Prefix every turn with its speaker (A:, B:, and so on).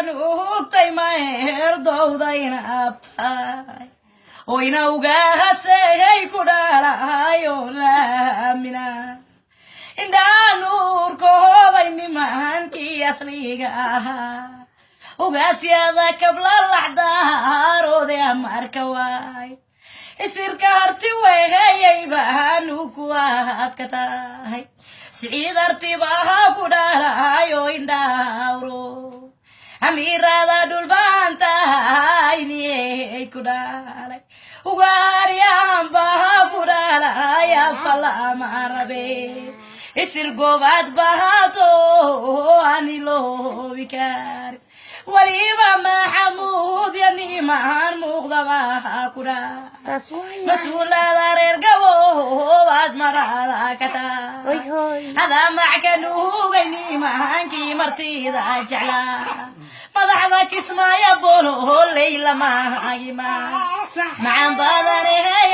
A: nuugtay maerdowdayna abtaay oyna ugahaseeyay ku dhalahayo laamina indhaa nuurkooday nimankii asliga ahaa ugaasyada kabla laxdaaroode amarka waay isirka harti weheyay baanu ku aadka tahay siciid harti baha ku dhalahayo indhaawro amirada dhulbaantahay niyey ku dhalay ugaariyaan baha ku dhalaya falamarabe isir gobaad bahato aniloobi kari waliba maxamuud yanimaan muuqdabaha ku dhalay mas-uulada reer gabowaad marada ka tahay hadaa mackanuugay nimaankii martida jeclaa madaxda kismaayo bolo leyla maagimaas macaan badanehey